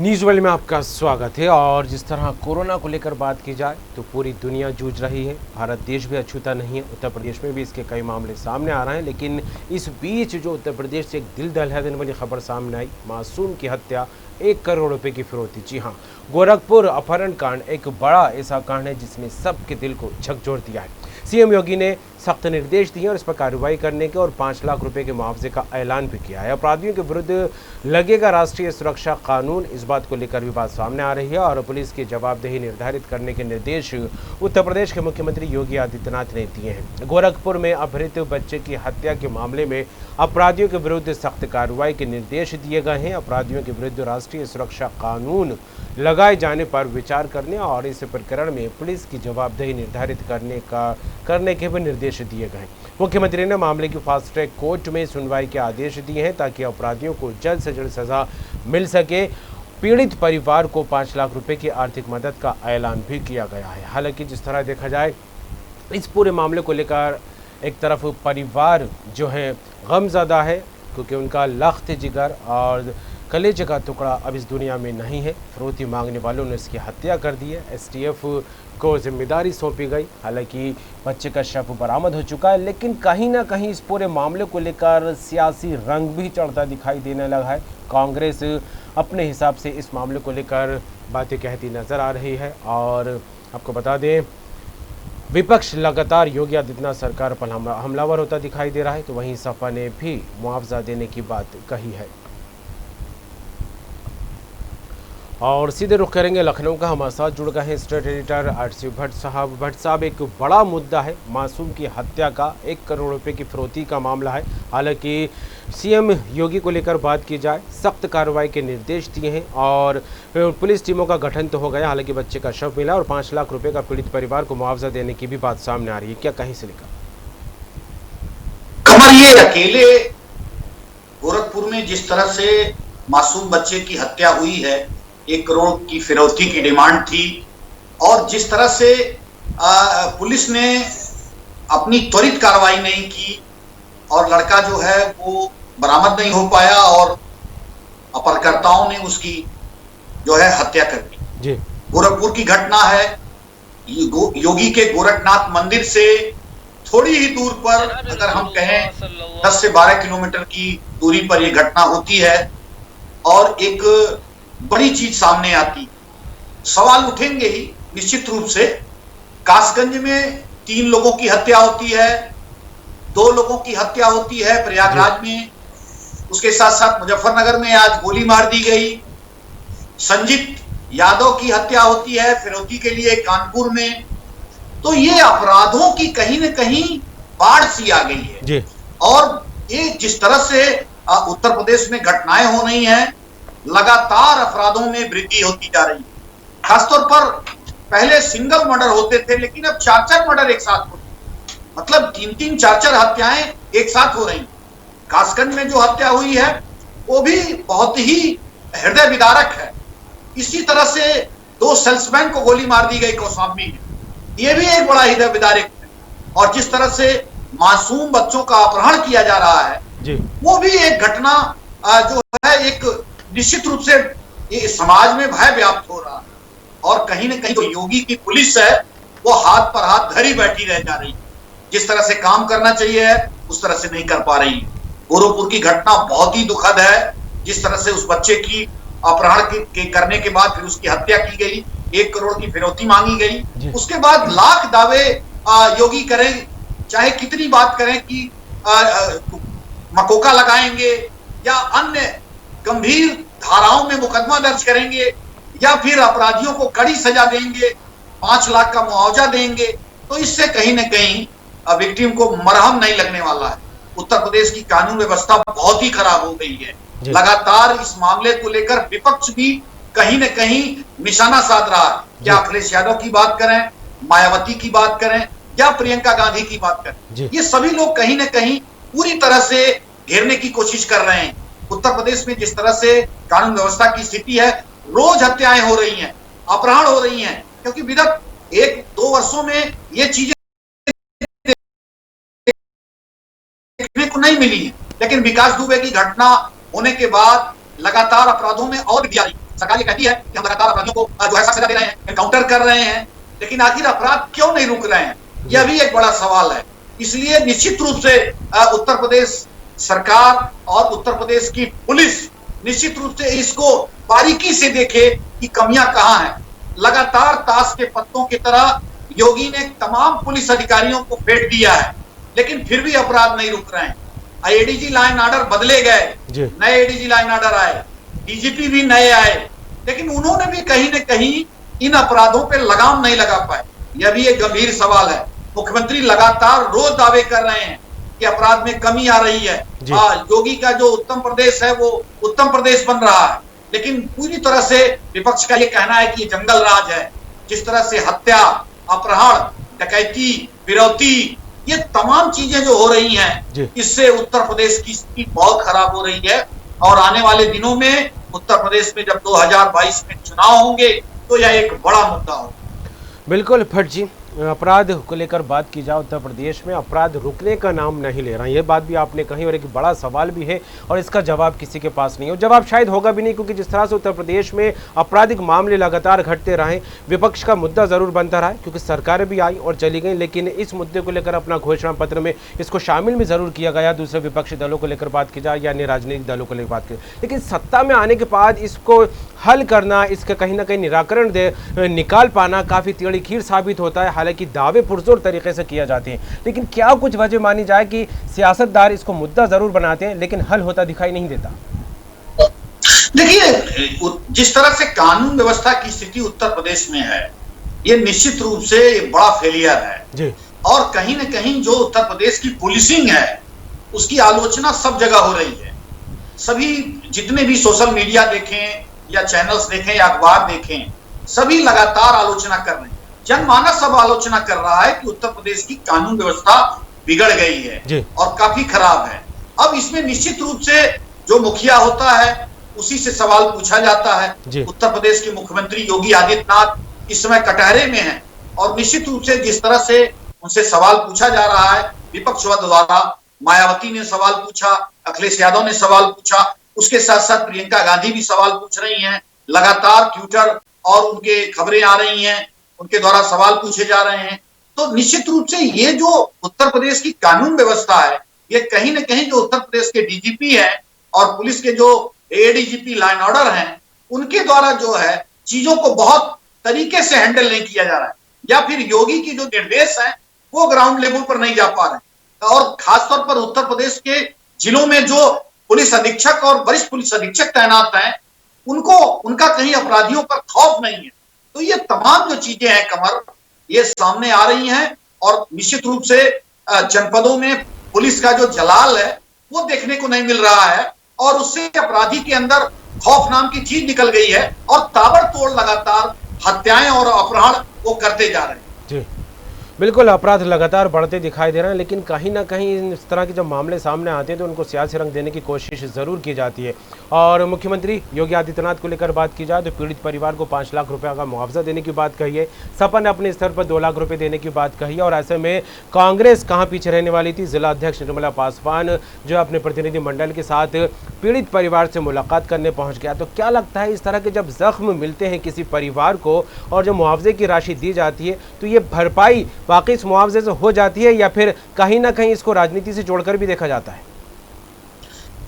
News world में आपका स्वागत है। और जिस तरह कोरोना को लेकर बात की जाए तो पूरी दुनिया जूझ रही है, भारत देश भी अछूता नहीं है। उत्तर प्रदेश में भी इसके कई मामले सामने आ रहे हैं, लेकिन इस बीच जो उत्तर प्रदेश से एक दिल दहला देने वाली खबर सामने आई, मासूम की हत्या, 1 करोड़ रुपए की फिरौती। जी हाँ, गोरखपुर अपहरण कांड एक बड़ा ऐसा कांड है जिसमें सबके दिल को झकझोर दिया है। सीएम योगी ने सख्त निर्देश दिए और इस पर कार्रवाई करने के और 5 लाख रुपए के मुआवजे का ऐलान भी किया है। अपराधियों के विरुद्ध लगेगा राष्ट्रीय सुरक्षा कानून, इस बात को लेकर भी बात सामने आ रही है और पुलिस की जवाबदेही निर्धारित करने के निर्देश उत्तर प्रदेश के मुख्यमंत्री योगी आदित्यनाथ ने दिए हैं। गोरखपुर में अपहृत बच्चे की हत्या के मामले में अपराधियों के विरुद्ध सख्त कार्रवाई के निर्देश दिए गए हैं। अपराधियों के विरुद्ध राष्ट्रीय सुरक्षा कानून लगाए जाने पर विचार करने और इस प्रकरण में पुलिस की जवाबदेही निर्धारित करने के भी निर्देश दिए गए। मुख्यमंत्री ने मामले की फास्ट ट्रैक कोर्ट में सुनवाई के आदेश दिए हैं ताकि अपराधियों को जल्द से जल्द सजा मिल सके। पीड़ित परिवार को 5 लाख रुपए की आर्थिक मदद का ऐलान भी किया गया है। हालांकि जिस तरह देखा जाए, इस पूरे मामले को लेकर एक तरफ परिवार जो है गमज़दा है, क्योंकि उनका लख्त जिगर और कलेजे का टुकड़ा अब इस दुनिया में नहीं है। फिरौती मांगने वालों ने इसकी हत्या कर दी है। एसटीएफ को जिम्मेदारी सौंपी गई। हालांकि बच्चे का शव बरामद हो चुका है, लेकिन कहीं ना कहीं इस पूरे मामले को लेकर सियासी रंग भी चढ़ता दिखाई देने लगा है। कांग्रेस अपने हिसाब से इस मामले को लेकर बातें कहती नजर आ रही है। और आपको बता दें, विपक्ष लगातार योगी आदित्यनाथ सरकार पर हमलावर होता दिखाई दे रहा है, तो वहीं सपा ने भी मुआवजा देने की बात कही है। और सीधे रुख करेंगे लखनऊ का। हमारे साथ जुड़ गए हैं स्टेट एडिटर आरसी भट्ट साहब। भट्ट साहब, एक बड़ा मुद्दा है मासूम की हत्या का, 1 करोड़ रुपए की फिरौती का मामला है। हालांकि सीएम योगी को लेकर बात की जाए, सख्त कार्रवाई के निर्देश दिए हैं और पुलिस टीमों का गठन तो हो गया। हालांकि बच्चे का शव मिला और 5 लाख रुपए का पीड़ित परिवार को मुआवजा देने की भी बात सामने आ रही है। क्या कहीं से लेकर कमर, ये अकेले गोरखपुर में जिस तरह से मासूम बच्चे की हत्या हुई है, 1 करोड़ की फिरौती की डिमांड थी, और जिस तरह से पुलिस ने अपनी त्वरित कार्रवाई नहीं की और लड़का जो है वो बरामद नहीं हो पाया और अपहरणकर्ताओं ने उसकी जो है हत्या कर दी। गोरखपुर की घटना है। योगी के गोरखनाथ मंदिर से थोड़ी ही दूर पर, अगर हम कहें 10 से 12 किलोमीटर की दूरी पर यह घटना होती है और एक बड़ी चीज सामने आती। सवाल उठेंगे ही निश्चित रूप से। कासगंज में 3 लोगों की हत्या होती है, 2 लोगों की हत्या होती है प्रयागराज में, उसके साथ साथ मुजफ्फरनगर में आज गोली मार दी गई। संजीत यादव की हत्या होती है फिरौती के लिए कानपुर में। तो ये अपराधों की कहीं न कहीं बाढ़ सी आ गई है जी। और ये जिस तरह से उत्तर प्रदेश में घटनाएं हो रही हैं, लगातार अपराधों में वृद्धि होती जा रही है। खासतौर पर पहले सिंगल मर्डर होते थे, लेकिन अब 4-4 मर्डर एक साथ हो रहे हैं। मतलब 3-3, 4-4 हत्याएं एक साथ हो रही। कासगंज में जो हत्या हुई है वो भी बहुत ही हृदय विदारक है। इसी तरह से 2 सेल्समैन को गोली मार दी गई कौशाम्बी में, ये भी एक बड़ा हृदय विदारक है। और जिस तरह से मासूम बच्चों का अपहरण किया जा रहा है जी, वो भी एक घटना जो है एक निश्चित रूप से ये समाज में भय व्याप्त हो रहा है। और कहीं न कहीं जो योगी की पुलिस है वो हाथ पर हाथ धरी बैठी रह जा रही है। जिस तरह से काम करना चाहिए उस तरह से नहीं कर पा रही है। गोरखपुर की घटना बहुत ही दुखद है। जिस तरह से उस बच्चे की अपहरण के करने के बाद फिर उसकी हत्या की गई, 1 करोड़ की फिरौती मांगी गई, उसके बाद लाख दावे योगी करें, चाहे कितनी बात करें कि मकोका लगाएंगे या अन्य गंभीर धाराओं में मुकदमा दर्ज करेंगे या फिर अपराधियों को कड़ी सजा देंगे, 5 लाख का मुआवजा देंगे, तो इससे कहीं न कहीं विक्टिम को मरहम नहीं लगने वाला है। उत्तर प्रदेश की कानून व्यवस्था बहुत ही खराब हो गई है। लगातार इस मामले को लेकर विपक्ष भी कहीं न कहीं निशाना साध रहा है। क्या अखिलेश यादव की बात करें, मायावती की बात करें या प्रियंका गांधी की बात करें, ये सभी लोग कहीं न कहीं पूरी तरह से घेरने की कोशिश कर रहे हैं। उत्तर प्रदेश में जिस तरह से कानून व्यवस्था की स्थिति है, रोज हत्याएं हो रही हैं, अपहरण हो रही हैं, क्योंकि विगत 1-2 वर्षों में ये चीजें देखने को नहीं मिली है। लेकिन विकास दुबे की घटना होने के बाद लगातार अपराधों में और वृद्धि आई। सरकार ये कहती है कि हम लगातार अपराधियों को जो है सजा दे रहे हैं, एनकाउंटर कर रहे हैं, लेकिन आखिर अपराध क्यों नहीं रुक रहे हैं, यह भी एक बड़ा सवाल है। इसलिए निश्चित रूप से उत्तर प्रदेश सरकार और उत्तर प्रदेश की पुलिस निश्चित रूप से इसको बारीकी से देखे कि कमियां कहां हैं। लगातार ताश के पत्तों की तरह योगी ने तमाम पुलिस अधिकारियों को फेंक दिया है, लेकिन फिर भी अपराध नहीं रुक रहे हैं। एडीजी लाइन ऑर्डर बदले गए, नए एडीजी लाइन ऑर्डर आए, डीजीपी भी नए आए, लेकिन उन्होंने भी कहीं न कहीं इन अपराधों पे लगाम नहीं लगा पाए। यह भी एक गंभीर सवाल है। मुख्यमंत्री लगातार रोज दावे कर रहे हैं कि अपराध में कमी आ रही है। योगी का जो उत्तम प्रदेश है वो उत्तम प्रदेश बन रहा है, लेकिन पूरी तरह से विपक्ष का ये कहना है कि ये जंगल राज है। जिस तरह से हत्या, अपहरण, डकैती, फिरौती, ये तमाम चीजें जो हो रही हैं, इससे उत्तर प्रदेश की स्थिति बहुत खराब हो रही है। और आने वाले दिनों में उत्तर प्रदेश में जब 2022 में चुनाव होंगे तो यह एक बड़ा मुद्दा होगा। बिल्कुल भट्ट जी, अपराध को लेकर बात की जाए, उत्तर प्रदेश में अपराध रुकने का नाम नहीं ले रहा है, ये बात भी आपने कही और एक बड़ा सवाल भी है और इसका जवाब किसी के पास नहीं है और जवाब शायद होगा भी नहीं, क्योंकि जिस तरह से उत्तर प्रदेश में आपराधिक मामले लगातार घटते रहे, विपक्ष का मुद्दा ज़रूर बनता रहा है, क्योंकि सरकारें भी आई और चली गई, लेकिन इस मुद्दे को लेकर अपना घोषणा पत्र में इसको शामिल भी ज़रूर किया गया, दूसरे विपक्षी दलों को लेकर बात की जाए या अन्य राजनीतिक दलों को लेकर बात की, लेकिन सत्ता में आने के बाद इसको हल करना, इसका कहीं ना कहीं निराकरण निकाल पाना काफ़ी टेढ़ी खीर साबित होता है। हालांकि दावे पुरजोर तरीके से किया जाते हैं, लेकिन क्या कुछ वजह मानी जाए कि सियासतदार इसको मुद्दा जरूर बनाते हैं लेकिन हल होता दिखाई नहीं देता? देखिए, जिस तरह से कानून व्यवस्था की स्थिति उत्तर प्रदेश में है, ये निश्चित रूप से बड़ा फेलियर है जी। और कहीं ना कहीं जो उत्तर प्रदेश की पुलिसिंग है उसकी आलोचना सब जगह हो रही है। सभी जितने भी सोशल मीडिया देखें या चैनल्स देखें या अखबार देखें, सभी लगातार आलोचना कर रहे हैं। जनमानस सब आलोचना कर रहा है कि उत्तर प्रदेश की कानून व्यवस्था बिगड़ गई है और काफी खराब है। अब इसमें निश्चित रूप से जो मुखिया होता है उसी से सवाल पूछा जाता है। उत्तर प्रदेश के मुख्यमंत्री योगी आदित्यनाथ इस समय कटहरे में हैं और निश्चित रूप से जिस तरह से उनसे सवाल पूछा जा रहा है विपक्ष द्वारा, मायावती ने सवाल पूछा, अखिलेश यादव ने सवाल पूछा, उसके साथ साथ प्रियंका गांधी भी सवाल पूछ रही हैं। लगातार ट्विटर और उनके खबरें आ रही हैं, उनके द्वारा सवाल पूछे जा रहे हैं। तो निश्चित रूप से ये जो उत्तर प्रदेश की कानून व्यवस्था है, ये कहीं ना कहीं जो उत्तर प्रदेश के डीजीपी हैं और पुलिस के जो एडीजीपी लाइन ऑर्डर हैं, उनके द्वारा जो है चीजों को बहुत तरीके से हैंडल नहीं किया जा रहा है, या फिर योगी की जो निर्देश है वो ग्राउंड लेवल पर नहीं जा पा रहे। और खासतौर पर उत्तर प्रदेश के जिलों में जो पुलिस अधीक्षक और वरिष्ठ पुलिस अधीक्षक तैनात हैं, उनको उनका कहीं अपराधियों पर खौफ नहीं है। तो ये तमाम जो चीजें हैं कमर, ये सामने आ रही हैं और निश्चित रूप से जनपदों में पुलिस का जो जलाल है वो देखने को नहीं मिल रहा है और उससे अपराधी के अंदर खौफ नाम की चीज निकल गई है और ताबड़तोड़ लगातार हत्याएं और अपहरण वो करते जा रहे हैं। जी बिल्कुल, अपराध लगातार बढ़ते दिखाई दे रहे हैं, लेकिन कहीं ना कहीं इस तरह के जब मामले सामने आते हैं तो उनको सियासी रंग देने की कोशिश ज़रूर की जाती है। और मुख्यमंत्री योगी आदित्यनाथ को लेकर बात की जाए तो पीड़ित परिवार को 5 लाख रुपए का मुआवजा देने की बात कही है, सपा ने अपने स्तर पर 2 लाख रुपए देने की बात कही है। और ऐसे में कांग्रेस कहाँ पीछे रहने वाली थी? जिला अध्यक्ष निर्मला पासवान जो अपने प्रतिनिधिमंडल के साथ पीड़ित परिवार से मुलाकात करने पहुँच गया। तो क्या लगता है, इस तरह के जब जख्म मिलते हैं किसी परिवार को और जब मुआवजे की राशि दी जाती है तो ये भरपाई वाकई इस मुआवजे से हो जाती है या फिर कहीं ना कहीं इसको राजनीति से जोड़कर भी देखा जाता है?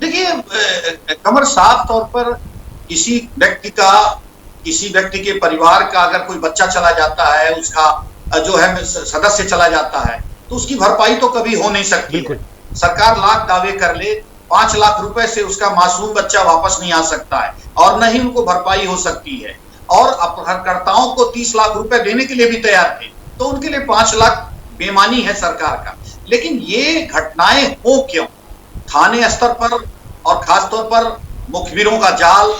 देखिए कमर, साफ तौर पर किसी व्यक्ति के परिवार का अगर कोई बच्चा चला जाता है, उसका जो है सदस्य चला जाता है, तो उसकी भरपाई तो कभी हो नहीं सकती है। सरकार लाख दावे कर ले, 5 लाख रुपए से उसका मासूम बच्चा वापस नहीं आ सकता है और न ही उनको भरपाई हो सकती है। और अपहरणकर्ताओं को 30 लाख रुपए देने के लिए भी तैयार थे, तो उनके लिए 5 लाख बेमानी है सरकार का। लेकिन ये घटनाएं हो क्यों? थाने स्तर पर और खासतौर पर मुखबिरों का जाल,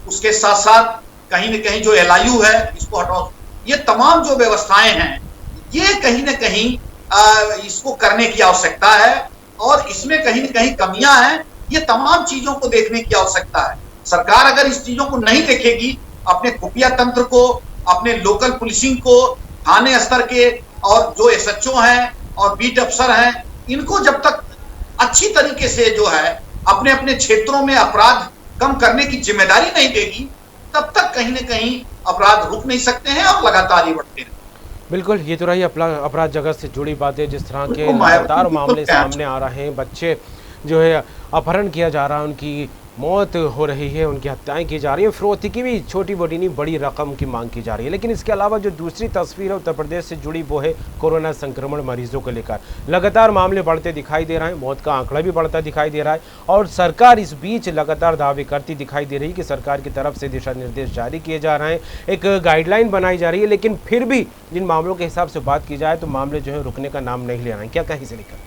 उसके साथ साथ कहीं न कहीं जो एलआईयू है इसको हटाओ, ये तमाम जो व्यवस्थाएं हैं, ये कहीं न कहीं इसको करने की आवश्यकता है और इसमें कहीं न कहीं कमियां हैं। ये तमाम चीजों को देखने की आवश्यकता है। सरकार अगर इस चीजों को नहीं देखेगी, अपने खुफिया तंत्र को, अपने लोकल पुलिसिंग को, थाने स्तर के और जो एसएचओ हैं और बीट अफसर हैं, इनको जब तक अच्छी तरीके से जो है अपने अपने क्षेत्रों में अपराध कम करने की जिम्मेदारी नहीं देगी, तब तक कहीं न कहीं अपराध रुक नहीं सकते हैं और लगातार ही बढ़ते हैं। बिल्कुल, ये तो रही अपराध जगत से जुड़ी बातें, जिस तरह के बिल्कुल, लगातार बिल्कुल मामले कैच। सामने आ रहे हैं। बच्चे जो है अपहरण किया जा रहा है, उनकी मौत हो रही है, उनकी हत्याएं की जा रही है, फिरौती की भी छोटी-मोटी नहीं बड़ी रकम की मांग की जा रही है। लेकिन इसके अलावा जो दूसरी तस्वीर है उत्तर प्रदेश से जुड़ी, वो है कोरोना संक्रमण मरीजों को लेकर। लगातार मामले बढ़ते दिखाई दे रहे हैं, मौत का आंकड़ा भी बढ़ता दिखाई दे रहा है और सरकार इस बीच लगातार दावे करती दिखाई दे रही है कि सरकार की तरफ से दिशा निर्देश जारी किए जा रहे हैं, एक गाइडलाइन बनाई जा रही है। लेकिन फिर भी जिन मामलों के हिसाब से बात की जाए तो मामले जो है रुकने का नाम नहीं ले रहे हैं। क्या कहीं से लेकर?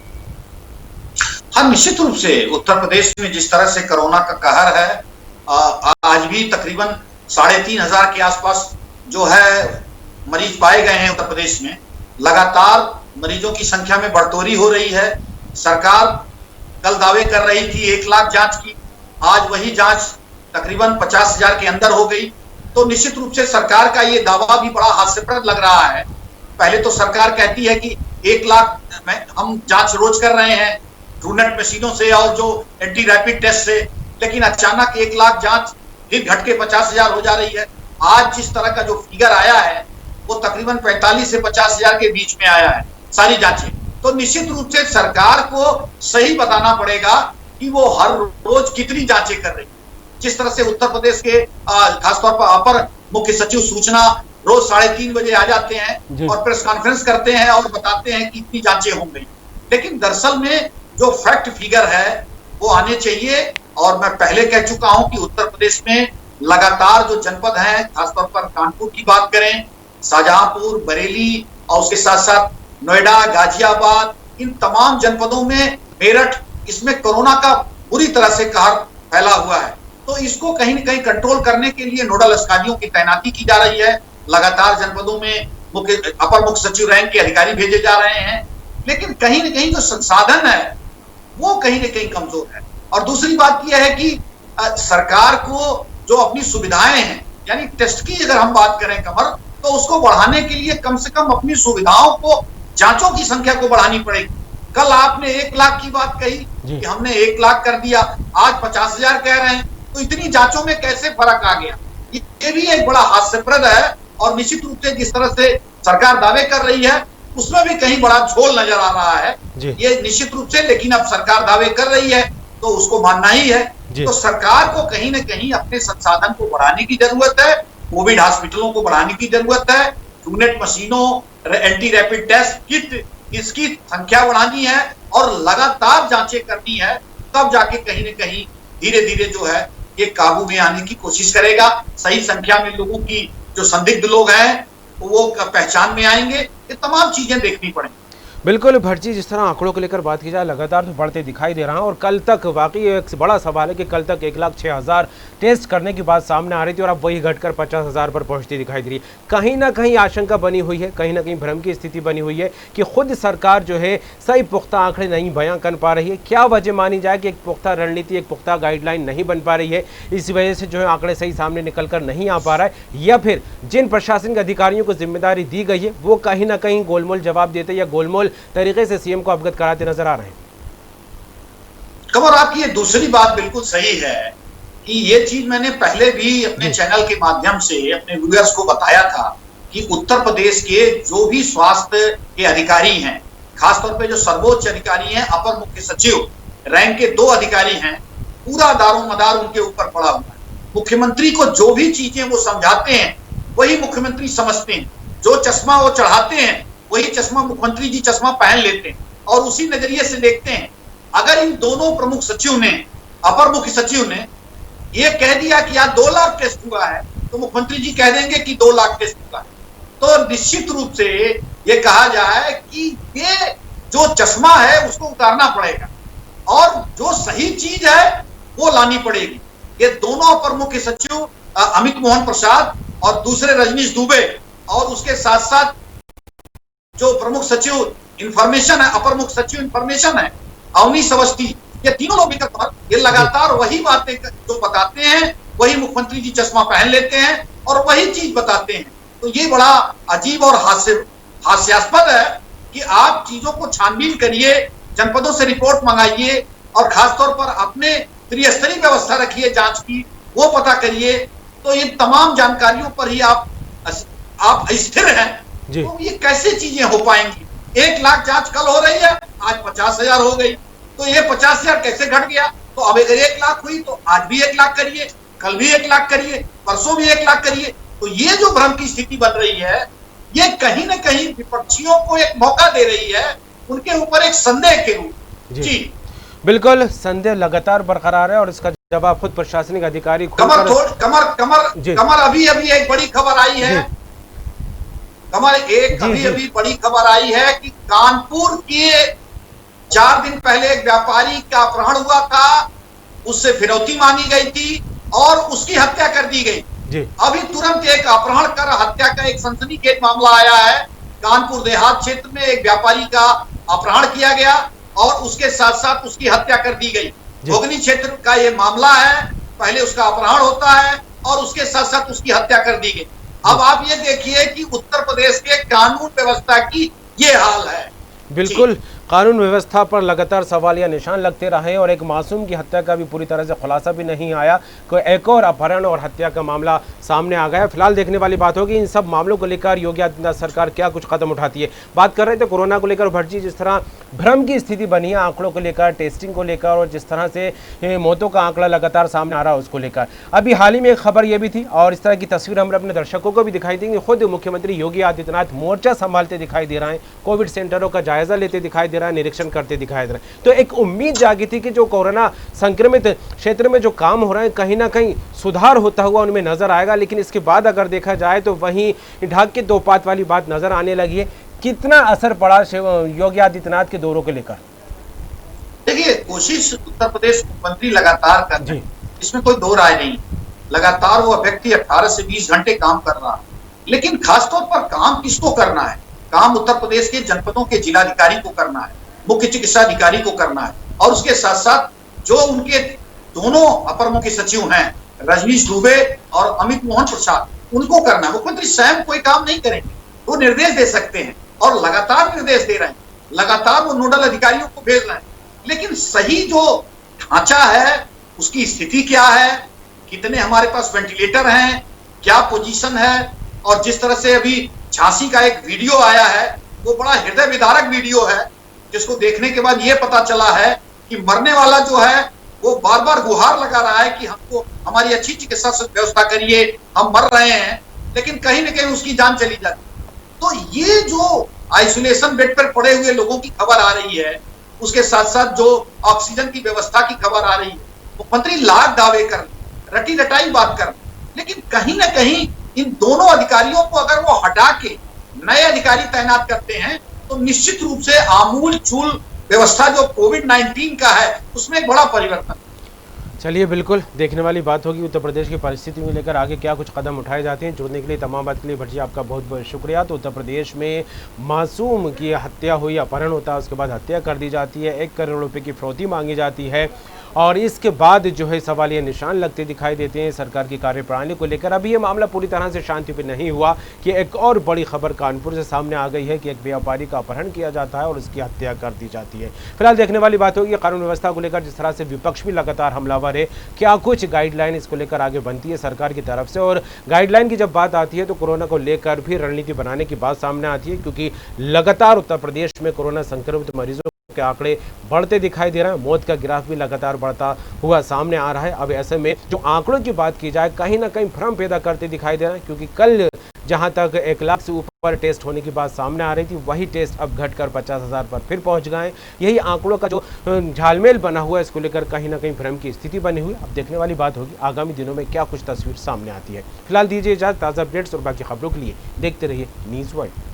हाँ, निश्चित रूप से उत्तर प्रदेश में जिस तरह से कोरोना का कहर है, आज भी तकरीबन 3,500 के आसपास जो है मरीज पाए गए हैं उत्तर प्रदेश में। लगातार मरीजों की संख्या में बढ़ोतरी हो रही है। सरकार कल दावे कर रही थी 1 लाख जांच की, आज वही जांच तकरीबन 50,000 के अंदर हो गई। तो निश्चित रूप से सरकार का ये दावा भी बड़ा हास्यास्पद लग रहा है। पहले तो सरकार कहती है कि 1 लाख में हम जांच रोज कर रहे हैं ट्रूनेट मशीनों से और जो एंटी रैपिड टेस्ट से, लेकिन अचानक 1 लाख जांच फिर घट के 50,000 हो जा रही है। आज जिस तरह का जो फिगर आया है वो तकरीबन 45 से 50,000 के बीच में आया है सारी जांचें। तो निश्चित रूप से सरकार को सही बताना पड़ेगा कि वो हर रोज कितनी जांचें कर रही है। जिस तरह से उत्तर प्रदेश के खासतौर पर अपर मुख्य सचिव सूचना रोज 3:30 बजे आ जाते हैं और प्रेस कॉन्फ्रेंस करते हैं और बताते हैं कि इतनी जांचें हो गई, लेकिन दरअसल में जो फैक्ट फिगर है वो आने चाहिए। और मैं पहले कह चुका हूं कि उत्तर प्रदेश में लगातार जो जनपद हैं, खासतौर पर कानपुर की बात करें, शाहजहांपुर, बरेली और उसके साथ साथ नोएडा, गाजियाबाद, इन तमाम जनपदों में, मेरठ, इसमें कोरोना का बुरी तरह से कहर फैला हुआ है। तो इसको कहीं न कहीं कंट्रोल करने के लिए नोडल अधिकारियों की तैनाती की जा रही है। लगातार जनपदों में अपर मुख्य सचिव रैंक के अधिकारी भेजे जा रहे हैं, लेकिन कहीं न कहीं जो संसाधन है वो कहीं न कहीं कमजोर है। और दूसरी बात यह है कि सरकार को जो अपनी सुविधाएं हैं, यानी टेस्ट की अगर हम बात करें कमर, तो उसको बढ़ाने के लिए कम से कम अपनी सुविधाओं को, जांचों की संख्या को बढ़ानी पड़ेगी। कल आपने 1 लाख की बात कही कि हमने 1 लाख कर दिया, आज 50,000 कह रहे हैं, तो इतनी जांचों में कैसे फर्क आ गया? ये भी एक बड़ा हास्यप्रद है। और निश्चित रूप से जिस तरह से सरकार दावे कर रही है उसमें भी कहीं बड़ा झोल नजर आ रहा है, ये निश्चित रूप से। लेकिन अब सरकार दावे कर रही है तो उसको मानना ही है। तो सरकार को कहीं न कहीं अपने संसाधन को बढ़ाने की जरूरत है, कोविड हॉस्पिटलों को बढ़ाने की जरूरत है, ट्रूनेट मशीनों, एंटी रैपिड टेस्ट किट, इसकी संख्या बढ़ानी है और लगातार जांचें करनी है। तब जाके कहीं न कहीं धीरे धीरे जो है ये काबू में आने की कोशिश करेगा। सही संख्या में लोगों की, जो संदिग्ध लोग हैं वो पहचान में आएंगे। ये तमाम चीजें देखनी पड़ेंगी। बिल्कुल भट्ट जी, जिस तरह आंकड़ों को लेकर बात की जाए लगातार तो बढ़ते दिखाई दे रहा है और कल तक वाकई एक बड़ा सवाल है कि कल तक 1,06,000 टेस्ट करने की बात सामने आ रही थी और अब वही घटकर 50,000 पर पहुंचती दिखाई दे रही है। कहीं ना कहीं आशंका बनी हुई है, कहीं ना कहीं भ्रम की स्थिति बनी हुई है कि खुद सरकार जो है सही पुख्ता आंकड़े नहीं बयां कर पा रही है। क्या वजह मानी जाए कि एक पुख्ता रणनीति, एक पुख्ता गाइडलाइन नहीं बन पा रही है, इस वजह से जो है आंकड़े सही सामने निकल कर नहीं आ पा रहा है, या फिर जिन प्रशासनिक अधिकारियों को जिम्मेदारी दी गई है वो कहीं ना कहीं गोलमोल जवाब देते या गोलमोल तरीके से सीएम को अवगत कराते नजर आ रहे हैं? कमर, आपकी ये दूसरी बात बिल्कुल सही है कि ये चीज मैंने पहले भी अपने चैनल के माध्यम से अपने व्यूअर्स को बताया था कि उत्तर प्रदेश के जो भी स्वास्थ्य के अधिकारी हैं, खासतौर पे जो सर्वोच्च अधिकारी हैं, अपर मुख्य सचिव रैंक के 2 अधिकारी हैं, पूरा दारोमदार उनके ऊपर पड़ा हुआ है। मुख्यमंत्री को जो भी चीजें वो समझाते हैं वही मुख्यमंत्री समझते हैं। जो चश्मा वो चढ़ाते हैं वही चश्मा मुख्यमंत्री जी चश्मा पहन लेते हैं और उसी नजरिए से देखते हैं। अगर इन दोनों प्रमुख सचिव ने, अपर मुख्य सचिव ने ये कह दिया कि यार 2 लाख टेस्ट हुआ है, तो मुख्यमंत्री जी कह देंगे कि 2 लाख टेस्ट हुआ है। तो निश्चित रूप से ये कहा जाए कि ये जो चश्मा है उसको उतारना पड़ेगा और जो सही चीज है वो लानी पड़ेगी। ये दोनों अपर मुख्य सचिव अमित मोहन प्रसाद और दूसरे रजनीश दुबे और उसके साथ साथ जो प्रमुख सचिव इंफॉर्मेशन है, अपर मुख्य सचिव इंफॉर्मेशन है अवनीश अवस्थी, ये तीनों लोग ये लगातार वही बातें जो बताते हैं वही मुख्यमंत्री जी चश्मा पहन लेते हैं और वही चीज बताते हैं। तो ये बड़ा अजीब और हास्यास्पद है कि आप चीजों को छानबीन करिए, जनपदों से रिपोर्ट मंगाइए और खासतौर पर अपने त्रिस्तरीय व्यवस्था रखिए जांच की, वो पता करिए तो इन तमाम जानकारियों पर ही आप स्थिर हैं, तो ये कैसे चीजें हो पाएंगी? 1 लाख जांच कल हो रही है, आज 50,000 हो गई, तो ये 50,000 कैसे घट गया? तो अब अगर 1 लाख हुई तो आज भी 1 लाख करिए, कल भी 1 लाख करिए, परसों भी 1 लाख करिए। तो ये जो भ्रम की स्थिति बन रही है, ये कहीं ना कहीं विपक्षियों को एक मौका दे रही है, उनके ऊपर एक संदेह के रूप। जी बिल्कुल, संदेह लगातार बरकरार है और इसका जवाब खुद प्रशासनिक अधिकारी कमर अभी एक बड़ी खबर आई है, अभी बड़ी खबर आई है कि कानपुर के 4 दिन पहले एक व्यापारी का अपहरण हुआ था, उससे फिरौती मांगी गई थी और उसकी हत्या कर दी गई। अभी तुरंत एक अपहरण कर हत्या का एक सनसनीखेज मामला आया है। कानपुर देहात क्षेत्र में एक व्यापारी का अपहरण किया गया और उसके साथ साथ उसकी हत्या कर दी गई। भोगनी क्षेत्र का ये मामला है, पहले उसका अपहरण होता है और उसके साथ साथ उसकी हत्या कर दी गई। अब आप ये देखिए कि उत्तर प्रदेश के कानून व्यवस्था की ये हाल है। बिल्कुल, कानून व्यवस्था पर लगातार सवालिया निशान लगते रहे और एक मासूम की हत्या का भी पूरी तरह से खुलासा भी नहीं आया। कोई एक और अपहरण और हत्या का मामला सामने आ गया। फिलहाल देखने वाली बात होगी इन सब मामलों को लेकर योगी आदित्यनाथ सरकार क्या कुछ कदम उठाती है। बात कर रहे थे कोरोना को लेकर भट्टी, जिस तरह भ्रम की स्थिति बनी है आंकड़ों को लेकर, टेस्टिंग को लेकर और जिस तरह से मौतों का आंकड़ा लगातार सामने आ रहा है उसको लेकर। अभी हाल ही में एक खबर ये भी थी और इस तरह की तस्वीर हम अपने दर्शकों को भी दिखाई देंगे। खुद मुख्यमंत्री योगी आदित्यनाथ मोर्चा संभालते दिखाई दे रहे हैं, कोविड सेंटरों का जायजा लेते दिखाई दे रहा है, निरीक्षण करते दिखाई दे रहे हैं। तो एक उम्मीद जागी थी कि जो कोरोना संक्रमित क्षेत्र में जो काम हो रहे हैं कहीं ना कहीं सुधार होता हुआ उनमें नजर आएगा, लेकिन इसके बाद अगर देखा जाए तो वहीं ढाक के दो पात वाली बात नजर आने लगी है। कितना असर पड़ा योगी आदित्यनाथ के दौरों को लेकर? देखिए, कोशिश उत्तर प्रदेश मुख्यमंत्री लगातार कर रहे हैं, इसमें कोई दो राय नहीं। लगातार वो व्यक्ति 18 से 20 घंटे काम कर रहा है, लेकिन खासतौर पर काम किसको करना है? काम उत्तर प्रदेश के जनपदों के जिलाधिकारी को करना है, मुख्य चिकित्सा अधिकारी को करना है और उसके साथ साथ जो उनके दोनों अपर मुख्य सचिव हैं, रजनीश दुबे और अमित मोहन प्रसाद, उनको करना है। मुख्यमंत्री स्वयं कोई काम नहीं करेंगे, वो निर्देश दे सकते हैं और लगातार निर्देश दे रहे हैं, लगातार वो नोडल अधिकारियों को भेज रहे हैं। लेकिन सही जो ढांचा है, उसकी स्थिति क्या है, कितने हमारे पास वेंटिलेटर हैं, क्या पोजीशन है, और जिस तरह से अभी झांसी का एक वीडियो आया है, वो बड़ा हृदय विदारक वीडियो है, जिसको देखने के बाद ये पता चला है कि मरने वाला जो है वो बार बार गुहार लगा रहा है कि हमको हमारी अच्छी चिकित्सा व्यवस्था करिए, हम मर रहे हैं, लेकिन कहीं ना कहीं उसकी जान चली जाती। तो ये जो आइसोलेशन बेड पर पड़े हुए लोगों की खबर आ रही है, उसके साथ साथ जो ऑक्सीजन की व्यवस्था की खबर आ रही है, मुख्यमंत्री लाख दावे कर, रटी रटाई बात कर, लेकिन कहीं ना कहीं इन दोनों अधिकारियों को अगर वो हटा के नए अधिकारी तैनात करते हैं तो निश्चित रूप से आमूल चूल व्यवस्था जो कोविड-19 का है उसमें एक बड़ा परिवर्तन। चलिए, बिल्कुल देखने वाली बात होगी उत्तर प्रदेश की परिस्थिति में लेकर आगे क्या कुछ कदम उठाए जाते हैं। जुड़ने के लिए, तमाम बात के लिए भट्टी आपका बहुत बहुत शुक्रिया। तो उत्तर प्रदेश में मासूम की हत्या हुई, अपहरण होता है, उसके बाद हत्या कर दी जाती है, 1 करोड़ रुपए की फिरौती मांगी जाती है और इसके बाद जो है सवालिया निशान लगते दिखाई देते हैं सरकार की कार्यप्रणाली को लेकर। अभी ये मामला पूरी तरह से शांति पे नहीं हुआ कि एक और बड़ी खबर कानपुर से सामने आ गई है कि एक व्यापारी का अपहरण किया जाता है और उसकी हत्या कर दी जाती है। फिलहाल देखने वाली बात होगी कानून व्यवस्था को लेकर, जिस तरह से विपक्ष भी लगातार हमलावर है, क्या कुछ गाइडलाइन इसको लेकर आगे बनती है सरकार की तरफ से। और गाइडलाइन की जब बात आती है तो कोरोना को लेकर भी रणनीति बनाने की बात सामने आती है, क्योंकि लगातार उत्तर प्रदेश में कोरोना संक्रमित मरीजों के आंकड़े बढ़ते दिखाई दे रहे हैं, मौत का ग्राफ भी लगातार बढ़ता हुआ सामने आ रहा है। अब ऐसे में जो आंकड़ों की बात की जाए, कहीं ना कहीं भ्रम पैदा करते दिखाई दे रहे हैं, क्योंकि कल जहां तक 1 लाख से ऊपर टेस्ट होने की बात सामने आ रही थी, वही टेस्ट अब घटकर 50,000 पर फिर पहुंच गए। यही आंकड़ों का जो झालमेल बना हुआ है, इसको लेकर कहीं ना कहीं भ्रम की स्थिति बनी हुई। अब देखने वाली बात होगी आगामी दिनों में क्या कुछ तस्वीर सामने आती है। फिलहाल दीजिए इजाजत, ताज़ा अपडेट्स और बाकी खबरों के लिए देखते रहिए न्यूज़ वर्ल्ड।